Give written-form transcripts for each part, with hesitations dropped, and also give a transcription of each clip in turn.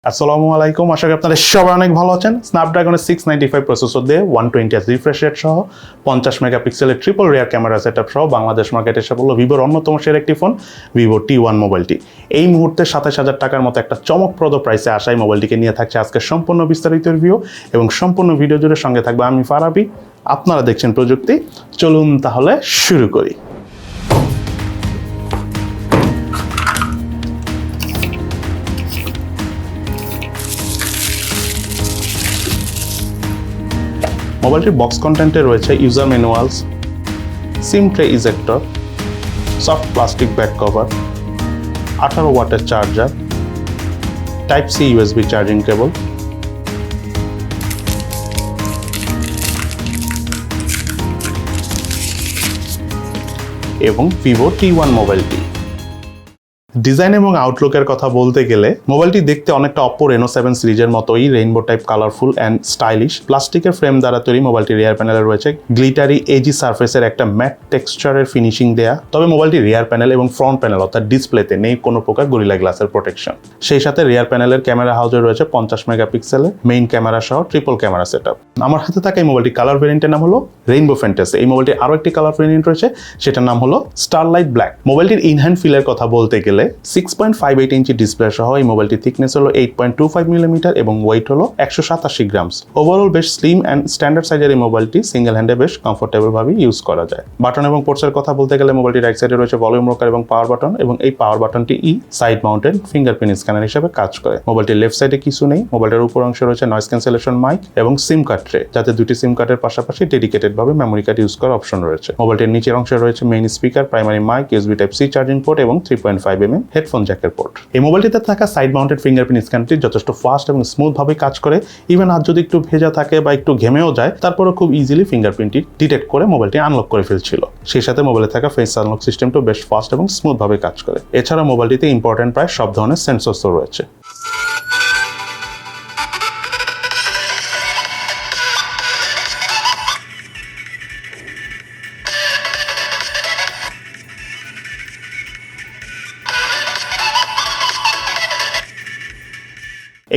আসসালামু আলাইকুম, আশা করি আপনারা সবাই অনেক ভালো আছেন। স্ন্যাপড্রাগনের 695 প্রসেসর দিয়ে 120Hz রিফ্রেশ রেট সহ 50 মেগাপিক্সেলের ট্রিপল রিয়ার ক্যামেরা সেটআপ সহ বাংলাদেশ মার্কেটে এসে বলল ভিভোর অন্যতম সেরা একটি ফোন ভিভো T1 মোবাইলটি। এই মুহূর্তে 27,000 টাকার মতো একটা চমকপ্রদ প্রাইসে আসা এই মোবাইলটিকে নিয়ে থাকছে আজকে সম্পূর্ণ বিস্তারিত রিভিউ এবং সম্পূর্ণ ভিডিও জুড়ে সঙ্গে থাকবে আমি ফারাবি। আপনারা দেখছেন প্রযুক্তি। চলুন তাহলে শুরু করি। মোবাইলটির বক্স কন্টেন্টে রয়েছে user manuals, SIM tray ejector, soft plastic back cover, 18 ওয়াটের charger, type C USB charging cable, এবং ভিভো T1 মোবাইলটি। ডিজাইন এবং আউটলুকের কথা বলতে গেলে মোবাইলটি দেখতে অনেকটা অপো রেনো 7 সিরিজের মতোই rainbow type colourful and stylish. প্লাস্টিকের ফ্রেম দ্বারা তৈরি মোবাইলটির রিয়ার প্যানেলে রয়েছে গ্লিটারি এজি সারফেসের একটা ম্যাট টেক্সচারের ফিনিশিং দেয়া। তবে মোবাইলটির রিয়ার প্যানেল এবং ফ্রন্ট প্যানেল অর্থাৎ ডিসপ্লেতে নেই কোনো প্রকার গরিলা গ্লাসের প্রোটেকশন। সেই সাথে রিয়ার প্যানেলের ক্যামেরা হাউজে রয়েছে 50 মেগাপিক্সেলের মেইন ক্যামেরা সহ ট্রিপল ক্যামেরা সেটআপ। আমার হাতে থাকা এই মোবাইলটি কালার ভেরিয়েন্টের নাম হলো রেইনবো ফ্যান্টাসি। এই মোবাইলটির আরও একটি কালার ভেরিয়েন্ট রয়েছে, সেটার নাম হলো স্টারলাইট ব্ল্যাক। মোবাইলটির ইনহ্যান্ড ফিলের কথা বলতে গেলে 6.58 ইঞ্চি ডিসপ্লে সহ এই মোবাইলটির থিকনেস হলো 8.25 মিলিমিটার এবং ওয়েট হলো 187 গ্রামস। ওভারঅল বেশ স্লিম অ্যান্ড স্ট্যান্ডার্ড সাইজের এই মোবাইলটি সিঙ্গেল হ্যান্ডে বেশ কমফোর্টেবল ভাবে ইউজ করা যায়। বাটন এবং পোর্টসের কথা বলতে গেলে মোবাইলটির রাইট সাইডে রয়েছে ভলিউম রকার এবং পাওয়ার বাটন, এবং এই পাওয়ার বাটনটি সাইড মাউন্টেড ফিঙ্গারপ্রিন্ট স্ক্যানার হিসেবে কাজ করে। মোবাইলটির লেফট সাইডে কিছু নেই। মোবাইলটির উপর অংশে রয়েছে নয়েজ ক্যান্সেলেশন মাইক এবং সিম কার্ড ট্রে, যাতে দুটি সিম কার্ডের পাশাপাশি ডেডিকেটেড ভাবে মেমোরি কার্ড ইউজ করার অপশন রয়েছে। মোবাইলটির নিচের অংশে রয়েছে main speaker, primary mic, USB type C charging port এবং 3.5mm হেডফোন জ্যাকের পোর্ট। এই মোবাইলটিতে থাকা সাইড মাউন্টেড ফিঙ্গারপ্রিন্ট স্ক্যানারটি যথেষ্ট ফাস্ট এবং স্মুথ ভাবে কাজ করে। ইভেন আর যদি একটু ভেজা থাকে বা একটু ঘেমেও যায়, তারপরেও খুব ইজিলি ফিঙ্গারপ্রিন্টটি ডিটেক্ট করে মোবাইলটি আনলক করে ফেলছিল। সেই সাথে মোবাইলে থাকা ফেস আনলক সিস্টেমটাও বেশ ফাস্ট এবং স্মুথ ভাবে কাজ করে। এছাড়া মোবাইলটিতে ইম্পর্টেন্ট প্রায় সব ধরনের সেন্সরসও রয়েছে।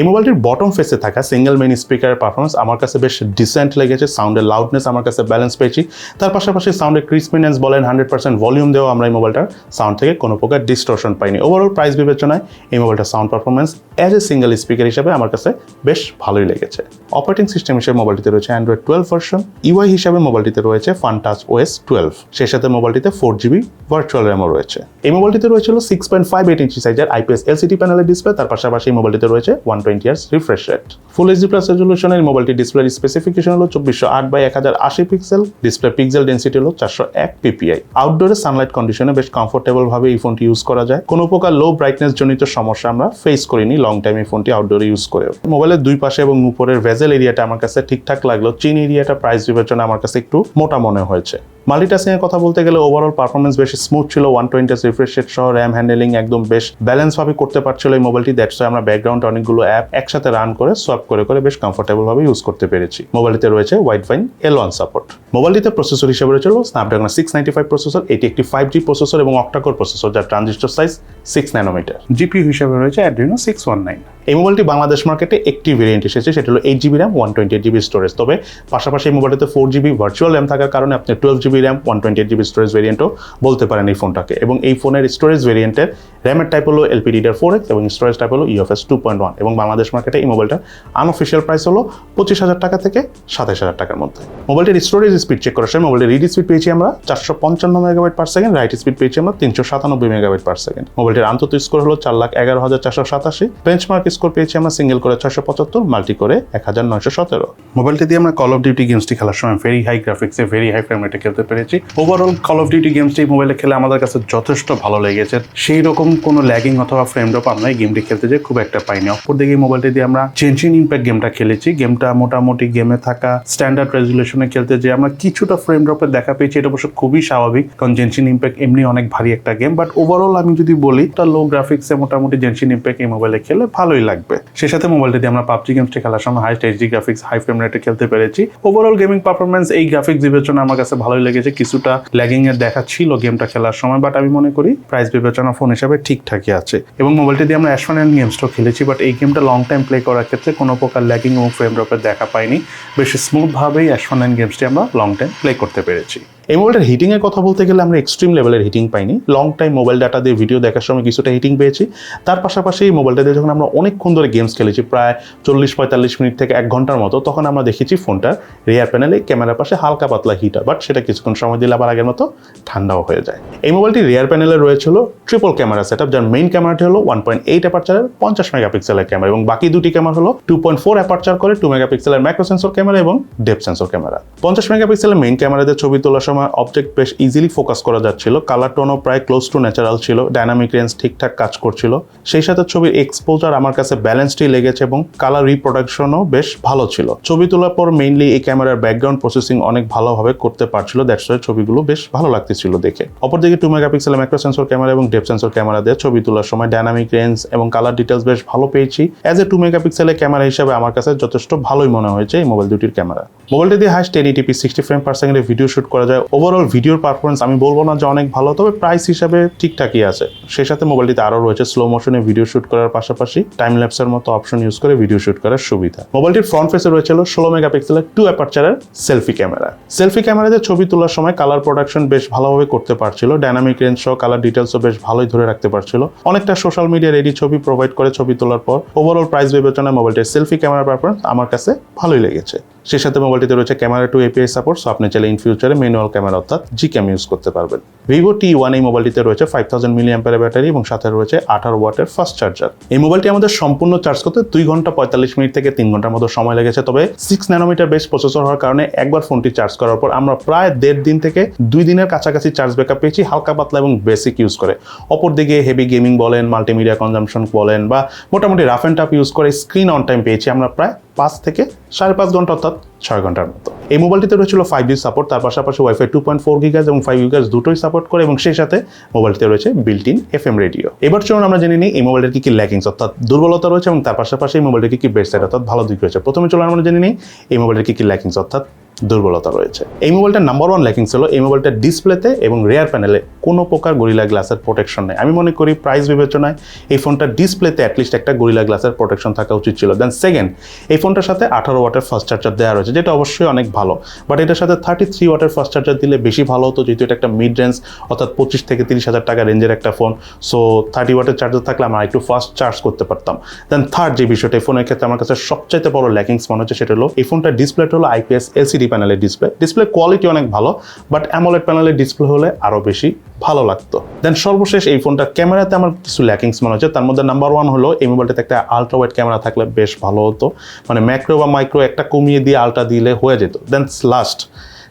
এই মোবাইলটির বটম ফেসে থাকা সিঙ্গেল মেইন স্পিকারের পারফরমেন্স আমার কাছে বেশ ডিসেন্ট লেগেছে। সাউন্ডের লাউডনেস আমার কাছে ব্যালেন্স পেয়েছি। তার পাশাপাশি সাউন্ডের ক্রিসপিনেস বলেন, 100% ভলিউম দেওয়া আমরা এই মোবাইলটার সাউন্ড থেকে কোনো প্রকার ডিস্টরশন পাইনি। ওভারঅল প্রাইস বিবেচনায় এই মোবাইলটার sound performance as a single speaker হিসেবে আমার কাছে বেশ ভালোই লেগেছে। অপারেটিং সিস্টেম হিসেবে মোবাইলটিতে রয়েছে Android 12 ভার্সন। ইউআই হিসাবে মোবাইলটিতে রয়েছে ফান্টাচ OS 12। সেই সাথে মোবাইলটিতে 4GB ভার্চুয়াল র্যামও রয়েছে। এই মোবাইলটিতে রয়েছিল 6.58 ইঞ্চি সাইজের IPS LCD প্যানেলের ডিসপ্লে। তার পাশাপাশি মোবাইলটিতে রয়েছে 120Hz refresh rate. Full HD plus রেজলিউশনের মোবাইলটি ডিসপ্লের স্পেসিফিকেশন হলো 2408x1080 pixel. Display pixel density হলো 401 ppi। আউটডোরে সানলাইট কন্ডিশনে বেশ কমফোর্টেবল ভাবে এই ফোনটি ইউজ করা যায়। কোনো প্রকার লো ব্রাইটনেস জনিত সমস্যা আমরা ফেস করিনি লং টাইম এই ফোনটি আউটডোরে ইউজ করেও। মোবাইলের দুই পাশে এবং উপরের ভেজেল এরিয়াটা আমার কাছে ঠিকঠাক লাগলো। চিন এরিয়াটা প্রাইস বিবেচনা আমার কাছে একটু মোটা মনে হয়েছে। মাল্টিটাস্কিং এর কথা বলতে গেলে ওভারঅল পারফরমেন্স বেশ স্মুথ ছিল। 120Hz রিফ্রেশ রেট সহ র্যাম হ্যান্ডেলিং একদম বেশ ব্যালেন্স ভাবে করতে পারছিল এই মোবাইলটি। দ্যাটস ওয়াই আমরা ব্যাকগ্রাউন্ডে অনেকগুলো অ্যাপ একসাথে রান করে সোয়াপ করে বেশ কমফোর্টেবল ভাবে ইউজ করতে পেরেছি। মোবাইলটিতে রয়েছে ওয়াইড ফাইন L1 সাপোর্ট। মোবাইলটিতে প্রসেসর হিসেবে রয়েছে স্ন্যাপড্রাগন 695 প্রসেসর। এটি একটি 5G প্রসেসর এবং অক্টাকোর প্রসেসর, যার ট্রানজিস্টর সাইজ 6 ন্যানোমিটার। জিপিইউ হিসেবে রয়েছে Adreno 619। এই মোবাইলটি বাংলাদেশ মার্কেটে একটি ভেরিয়েন্ট এসেছে, সেটা হলো 8GB র্যাম 128GB স্টোরেজ। তবে পাশাপাশি এই মোবাইলটিতে 4GB ভার্চুয়াল র্যাম থাকার কারণে আপনি 12GB র্যাম 128GB স্টোরেজ ভেরিয়েন্টও বলতে পারেন এই ফোনটাকে। এবং এই ফোনের স্টোরেজ ভেরিয়েন্টের র্যামের টাইপ হলো LPDDR4X এবং স্টোরেজ টাইপ হলো UFS 2.1। এবং বাংলাদেশ মার্কেটে এই মোবাইলটা আনঅফিসিয়াল প্রাইস হলো 25,000 টাকা থেকে 27,000 টাকার মধ্যে। মোবাইলটির স্টোরেজ স্পিড চেক করার সময় মোবাইলের রিড স্পিড পেয়েছি আমরা 455 MB/s, রাইট স্পিড পেয়েছি আমরা 397 MB/s। মোবাইলটির আন্তত স্কোর হলো 4,11,487। বেঞ্চমার্ক স্কোর পেয়েছি আমরা সিঙ্গেল করে 675, মাল্টি করে 1917। মোবাইলটি দিয়ে আমরা কল অফ ডিউটি গেমসটি খেলার সময় ভেরি হাই গ্রাফিক্সে ভেরি হাই ফ্রেম রেটে খেলতে পেরেছি। ওভারঅল কল অফ ডিউটি গেমসটি মোবাইলে খেলে আমাদের কাছে যথেষ্ট ভালো লেগেছে। সেই রকম কোনো ল্যাগিং অথবা ফ্রেম ড্রপ আমরা এই গেমটি খেলতে যে খুব একটা পাইনি। অপরদিকে এই মোবাইলটি দিয়ে আমরা জেনশিন ইম্প্যাক্ট গেমটা খেলেছি। গেমটা মোটামুটি গেমে থাকা স্ট্যান্ডার্ড রেজলিউশনে খেলতে যে আমরা কিছুটা ফ্রেম ড্রপের দেখা পেয়েছি, এটা অবশ্য খুবই স্বাভাবিক, কারণ জেনশিন ইম্প্যাক্ট এমনি অনেক ভারী একটা গেম। বাট ওভারঅল আমি যদি বলি, একটা লো গ্রাফিক্সে মোটামুটি জেনশিন ইম্প্যাক্ট এই মোবাইলে খেলে ভালোই লাগবে। সেই সাথে মোবাইলটি দিয়ে আমরা পাবজি গেমসটি খেলার সময় highest HD graphics high frame রেটে খেলতে পেরেছি। ওভারঅল গেমিং পারফরমেন্স এই গ্রাফিক্স বিবেচনা আমার কাছে ভালোই লেগেছে। লেগেছে, কিছুটা ল্যাগিং এর দেখা ছিল গেমটা খেলার সময়, বাট আমি মনে করি প্রাইস বিবেচনা ফোন হিসাবে ঠিকঠাকই আছে। এবং মোবাইলটি দিয়ে আমরা অ্যাশফান এন্ড গেমসটাও খেলেছি, বাট এই গেমটা লং টাইম প্লে করার ক্ষেত্রে কোনো প্রকার ল্যাগিং এবং ফ্রেম ড্রপের দেখা পাইনি। বেশ স্মুথভাবেই অ্যাশফান এন্ড গেমসটি আমরা লং টাইম প্লে করতে পেরেছি। এই মোবাইলটার হিটিংয়ের কথা বলতে গেলে আমরা এক্সট্রিম লেভেলের হিটিং পাইনি। লং টাইম মোবাইল ডাটা দিয়ে ভিডিও দেখার সময় কিছুটা হিটিং পেয়েছি। তার পাশাপাশি এই মোবাইলটা দিয়ে যখন আমরা অনেকক্ষণ ধরে গেমস খেলেছি, প্রায় 40-45 মিনিট থেকে 1 ঘন্টার মতো, তখন আমরা দেখেছি ফোনটার রিয়ার প্যানেলে ক্যামেরার পাশে হালকা পাতলা হিট হয়, বাট সেটা কিছুক্ষণ সময় দিলে আবার আগের মতো ঠান্ডাও হয়ে যায়। এই মোবাইলটি রিয়ার প্যানেলে রয়েছিল ট্রিপল ক্যামেরা সেটআপ, যার মেইন ক্যামেরাটি হলো 1.8 অ্যাপারচারের 50 মেগাপিক্সেলের ক্যামেরা, এবং বাকি দুটি ক্যামেরা হলো 2.4 অ্যাপারচার করে 2 মেগাপিক্সেলের ম্যাক্রো সেন্সর ক্যামেরা এবং ডেপথ সেন্সর ক্যামেরা। 50 মেগাপিক্সেলের মেইন ক্যামেরাতে ছবি তোলার সময় অবজেক্ট বেশ ইজিলি ফোকাস করা যাচ্ছিল, কালার টোনও প্রায় ক্লোজ টু ন্যাচারাল ছিল, ডাইনামিক রেঞ্জ ঠিকঠাক কাজ করছিল, সেই সাথে ছবির এক্সপোজার আমার কাছে ব্যালেন্সডই লেগেছে এবং কালার রিপ্রোডাকশনও বেশ ভালো ছিল। ছবি তোলার পর মেইনলি এই ক্যামেরার ব্যাকগ্রাউন্ড প্রসেসিং অনেক ভালোভাবে করতে পারছিল, দ্যাটস ওয়াই ছবিগুলো বেশ ভালো লাগতেছিল দেখে। অপরদিকে 2 মেগাপিক্সেলের ম্যাক্রো সেন্সর ক্যামেরা এবং ডেপথ সেন্সর ক্যামেরা দিয়ে ছবি তোলার সময় ডাইনামিক রেঞ্জ এবং কালার ডিটেলস বেশ ভালো পেয়েছি। অ্যাজ এ 2 মেগাপিক্সেলের ক্যামেরা হিসেবে আমার কাছে যথেষ্ট ভালোই মনে হয়েছে এই মোবাইল দুটির ক্যামেরা। মোবাইলটি দিয়ে হাইস্ট 1080p 60 ফ্রেম পার সেকেন্ডে ভিডিও শুট করা যায়। ওভারঅল ভিডিওর পারফরমেন্স আমি বলবো না যে অনেক ভালো, তবে প্রাইস হিসাবে ঠিকঠাকই আছে। সেই সাথে মোবাইলটিতে আরও রয়েছে স্লো মোশনে ভিডিও শুট করার পাশাপাশি টাইম ল্যাপসের মতো অপশন ইউজ করে ভিডিও শুট করার সুবিধা। মোবাইলটির ফ্রন্ট ফেসে রয়েছিল 16 মেগাপিক্সেলের 2 অ্যাপারচারের সেলফি ক্যামেরা। সেলফি ক্যামেরাতে ছবি তোলার সময় কালার প্রোডাকশন বেশ ভালোভাবে করতে পারছিল, ডাইনামিক রেঞ্জ সহ কালার ডিটেলসও বেশ ভালোই ধরে রাখতে পারছিল, অনেকটা সোশ্যাল মিডিয়া রেডি ছবি প্রোভাইড করে ছবি তোলার পর। ওভারঅল প্রাইস বিবেচনায় মোবাইলটির সেলফি ক্যামেরা পারফরমেন্স আমার কাছে ভালোই লেগেছে। সেই সাথে মোবাইলটিতে রয়েছে camera two API support, so আপনি চাইলে ইন ফিউচারে ম্যানুয়াল ক্যামেরা অর্থাৎ জি ক্যাম ইউজ করতে পারবেন। Vivo T1 এই মোবাইলটিতে রয়েছে 5000 mAh ব্যাটারি এবং সাথে রয়েছে 18 ওয়াটের ফাস্ট চার্জার। এই মোবাইলটি আমাদের সম্পূর্ণ চার্জ করতে 2 ঘন্টা 45 মিনিট থেকে 3 ঘন্টার মতো সময় লেগেছে, তবে 6 ন্যানোমিটার বেস প্রসেসর হওয়ার কারণে একবার ফোনটি চার্জ করার পর আমরা প্রায় 1.5 দিন থেকে 2 দিনের কাছাকাছি চার্জ ব্যাকআপ পেয়েছি হালকা পাতলা এবং বেসিক ইউজ করে। অপরদিকে হেভি গেমিং বলেন, মাল্টিমিডিয়া কনজাম্পশন বলেন বা মোটামুটি রাফ অ্যান্ড টাফ ইউজ করে স্ক্রিন অন টাইম পেয়েছি আমরা প্রায় 5 থেকে 5.5 ঘন্টা অর্থাৎ 6 ঘন্টার মতো। এই মোবাইলটিতে রয়েছিল 5G সাপোর্ট, তার পাশাপাশি ওয়াইফাই 2.4 GHz এবং 5 GHz দুটোই সাপোর্ট করে, এবং সেই সাথে মোবাইলটিতে রয়েছে বিল্ট ইন FM রেডিও। এবার চলুন আমরা জেনে নিই এই মোবাইলের কি ল্যাকিংস অর্থাৎ দুর্বলতা রয়েছে এবং তার পাশাপাশি এই মোবাইলের কি বেস্ট সাইড অর্থাৎ ভালো দিক রয়েছে। প্রথমে চলুন আমরা জেনে নিই এই মোবাইলের কি ল্যাকিংস অর্থাৎ দুর্বলতা রয়েছে। এই মোবাইলটার নাম্বার 1 ল্যাকিংস হলো এই মোবাইলটার ডিসপ্লেতে এবং রিয়ার প্যানেলে কোনো প্রকার গরিলা গ্লাসের প্রোটেকশন নেই। আমি মনে করি প্রাইস বিবেচনায় এই ফোনটার ডিসপ্লেতে অ্যাটলিস্ট একটা গরিলা গ্লাসের প্রোটেকশন থাকা উচিত ছিল। দেন সেকেন্ড, এই ফোনটার সাথে 18 ওয়াটের ফাস্ট চার্জার দেওয়া রয়েছে, যেটা অবশ্যই অনেক ভালো, বাট এটার সাথে 33 ওয়াটের ফাস্ট চার্জার দিলে বেশি ভালো হতো, যেহেতু এটা একটা মিড রেঞ্জ অর্থাৎ 25 থেকে 30 হাজার টাকা রেঞ্জের একটা ফোন। সো 30 ওয়াটের চার্জার থাকলে আমরা একটু ফাস্ট চার্জ করতে পারতাম। দেন থার্ড যে বিষয়টা এই ফোনের ক্ষেত্রে আমার কাছে সবচাইতে বড় ল্যাকিংস মনে হচ্ছে সেটা হলো এই ফোনটার ডিসপ্লেটা হলো IPS LCD প্যানেলের ডিসপ্লে কোয়ালিটি অনেক ভালো, বাট অ্যামোলেড প্যানেলের ডিসপ্লে হলে আরো বেশি ভালো লাগতো। দেন সর্বশেষ এই ফোনটার ক্যামেরাতে আমার কিছু ল্যাকিংস মনে হচ্ছে, তার মধ্যে নাম্বার 1 হলো এই মোবাইলটাতে একটা আলট্রা ওয়াইড ক্যামেরা থাকলে বেশ ভালো হতো, মানে ম্যাক্রো বা মাইক্রো একটা কমিয়ে দিয়ে আলট্রা দিলে হয়ে যেত। দেন লাস্ট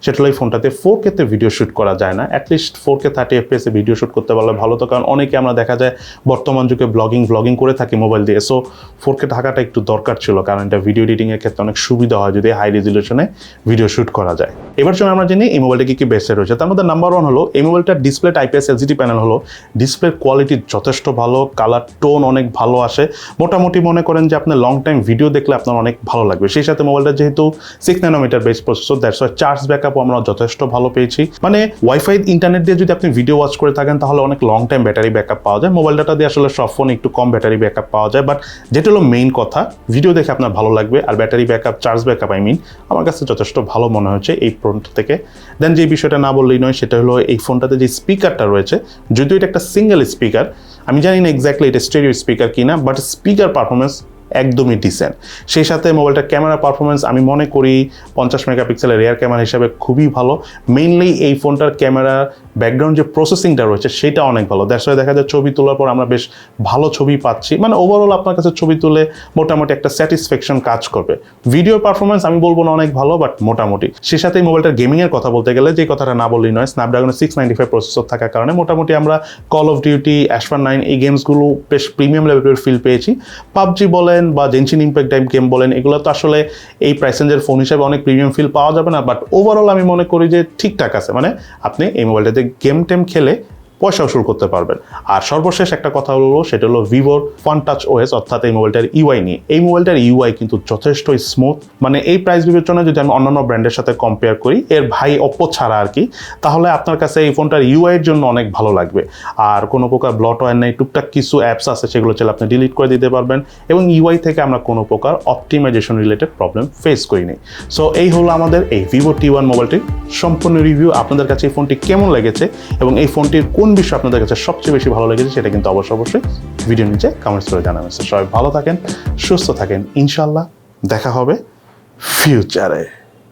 সেটা হলো এই ফোনটাতে 4K তে ভিডিও শ্যুট করা যায় না, অ্যাটলিস্ট 4K 30 FPS এ ভিডিও শ্যুট করতে পারলে ভালো হতো, কারণ অনেকে আমরা দেখা যায় বর্তমান যুগে ব্লগিং করে থাকি মোবাইল দিয়ে। সো 4K থাকাটা একটু দরকার ছিল, কারণ এটা ভিডিও এডিটিং এর ক্ষেত্রে অনেক সুবিধা হয় যদি হাই রেজলিউশনে ভিডিও শ্যুট করা যায়। এবার চলুন আমরা জানি এই মোবাইলটা কি বেস্ট রয়েছে। তার মধ্যে নাম্বার 1 হলো এই মোবাইলটার ডিসপ্লে IPS LCD প্যানেল হলো, ডিসপ্লের কোয়ালিটি যথেষ্ট ভালো, কালার টোন অনেক ভালো আসে, মোটামুটি মনে করেন যে আপনি লং টাইম ভিডিও দেখলে আপনার অনেক ভালো লাগবে। সেই সাথে মোবাইলটা যেহেতু 6 nanometre base processor, that's why charge ব্যাকআপও আমরা যথেষ্ট ভালো পেয়েছি। মানে ওয়াইফাই ইন্টারনেট দিয়ে যদি আপনি ভিডিও ওয়াচ করে থাকেন তাহলে অনেক লং টাইম ব্যাটারি ব্যাকআপ পাওয়া যায়। মোবাইল ডাটা দিয়ে আসলে সব ফোনে একটু কম ব্যাটারি ব্যাকআপ পাওয়া যায়, বাট যেটা হলো মেইন কথা, ভিডিও দেখে আপনার ভালো লাগবে আর ব্যাটারি ব্যাকআপ চার্জ ব্যাকআপ আমার কাছে যথেষ্ট ভালো মনে হচ্ছে এই ফোনটা থেকে। দেন যে বিষয়টা না বললেই নয় সেটা হলো এই ফোনটাতে যে স্পিকারটা রয়েছে, যদিও এটা একটা সিঙ্গেল স্পিকার, আমি জানি না এক্স্যাক্টলি এটা স্টেরিও স্পিকার কিনা, বাট স্পিকার পারফরমেন্স একদমই ডিসেন্ট। সেই সাথে মোবাইলটার ক্যামেরা পারফরমেন্স আমি মনে করি 50 মেগাপিক্সেলের রিয়ার ক্যামেরা হিসাবে খুবই ভালো। মেইনলি এই ফোনটার ক্যামেরা ব্যাকগ্রাউন্ড যে প্রসেসিংটা রয়েছে সেটা অনেক ভালো, দ্যাটস ওয়াই দেখা যায় ছবি তোলার পর আমরা বেশ ভালো ছবি পাচ্ছি, মানে ওভারঅল আপনার কাছে ছবি তুলে মোটামুটি একটা স্যাটিসফ্যাকশন কাজ করবে। ভিডিও পারফরমেন্স আমি বলবো না অনেক ভালো, বাট মোটামুটি। সেই সাথে এই মোবাইলটার গেমিংয়ের কথা বলতে গেলে যে কথাটা না বললেই নয়, স্ন্যাপড্রাগনের 695 প্রসেসর থাকার কারণে মোটামুটি আমরা কল অফ ডিউটি, অ্যাশফার 9 এই গেমসগুলো বেশ প্রিমিয়াম লেভেলের ফিল পেয়েছি। পাবজি বলেন বা জেনশিন ইম্প্যাক্ট টাইপ গেম বলেন, এগুলো তো আসলে এই প্রাইস রেঞ্জের ফোন হিসেবে অনেক প্রিমিয়াম ফিল পাওয়া যাবে না, বাট ওভারঅল আমি মনে করি যে ঠিকঠাক আছে। মানে আপনি এই মোবাইলটাতে গেম টেম খেলে পয়সা উসুল করতে পারবেন। আর সর্বশেষ একটা কথা হলো, সেটা হলো ভিভোর ফান টাচ ওএস, অর্থাৎ এই মোবাইলটার ইউআই নিয়ে। এই মোবাইলটার ইউআই কিন্তু যথেষ্ট স্মুথ, মানে এই প্রাইস বিবেচনায় যদি আমি অন্যান্য ব্র্যান্ডের সাথে কম্পেয়ার করি, এর ভাই অপ্পো ছাড়া আর কি, তাহলে আপনার কাছে এই ফোনটার ইউআইয়ের জন্য অনেক ভালো লাগবে। আর কোনো প্রকার ব্লটওয়্যার নেই, টুকটাক কিছু অ্যাপস আছে সেগুলো চাইলে আপনি ডিলিট করে দিতে পারবেন, এবং ইউআই থেকে আমরা কোনো প্রকার অপটিমাইজেশন রিলেটেড প্রবলেম ফেস করিনি। সো এই হলো আমাদের এই ভিভো T1 মোবাইলটির সম্পূর্ণ রিভিউ। আপনাদের কাছে এই ফোনটি কেমন লেগেছে এবং এই ফোনটির কোন বিষয় আপনাদের কাছে সবচেয়ে বেশি ভালো লেগেছে সেটা কিন্তু অবশ্যই ভিডিও নিচে কমেন্টস করে জানাবেন। সবাই ভালো থাকেন, সুস্থ থাকেন, ইনশাল্লাহ দেখা হবে ফিউচারে।